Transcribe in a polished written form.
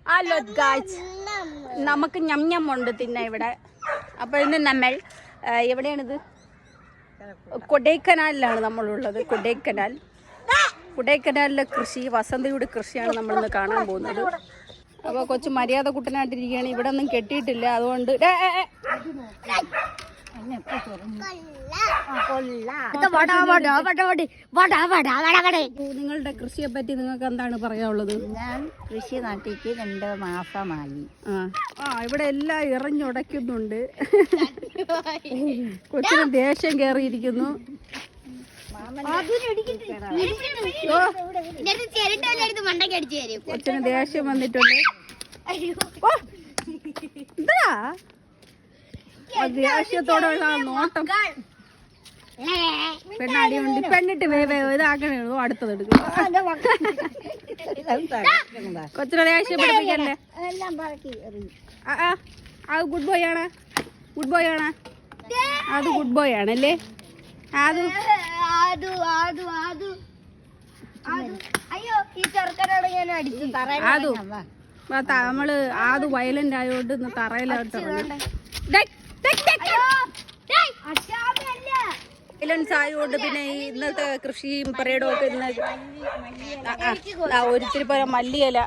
Hello guys, നമുക്ക് ഞം ഞം ഉണ്ട് തിന്ന ഇവിടെ. അപ്പോൾ ഇന്ന് നമ്മൾ എവിടെയാണിത്? കൊടൈക്കനാലിലാണ് നമ്മളുള്ളത്. കൊടൈക്കനാലിലെ കൃഷി, വസന്തയുടെ കൃഷിയാണ് നമ്മളിന്ന് കാണാൻ പോകുന്നത്. അപ്പോൾ കൊച്ചു മര്യാദ കുട്ടനായിട്ടിരിക്കുകയാണ്. ഇവിടെ ഒന്നും കെട്ടിയിട്ടില്ല, അതുകൊണ്ട് നിങ്ങളുടെ കൃഷിയെ പറ്റി നിങ്ങൾക്ക് എന്താണ് പറയാനുള്ളത്? ഞാൻ കൃഷി നട്ടിട്ട് 2 മാസമായി. ഇവിടെ എല്ലാം ഇറഞ്ഞുടയ്ക്കുന്നുണ്ട്. കൊച്ചിന് ദേഷ്യം കയറിയിരിക്കുന്നു. കൊച്ചിന് ദേഷ്യം വന്നിട്ടുണ്ട്. എന്താ ദേഷ്യത്തോടുള്ള നോട്ടം? പെണ്ണാടിയുണ്ട്. പെണ്ണിട്ട് ഇതാക്കണേ, അടുത്തത് എടുക്കും. കൊച്ചിനെ ദേഷ്യം പഠിപ്പിക്കല്ലേ? അത് ഗുഡ് ബോയ് ആണ്. അത് ഗുഡ് ബോയ് ആണല്ലേ? അത് നമ്മള് അത് വയലന്റ് ആയോണ്ട് തറയിലോട്ട് വയലൻസ് ആയോണ്ട് പിന്നെ ഇന്നത്തെ കൃഷിയും പരേഡും ഒക്കെ ഇന്ന് ഒരിത്തിരി പോലെ മല്ലിയില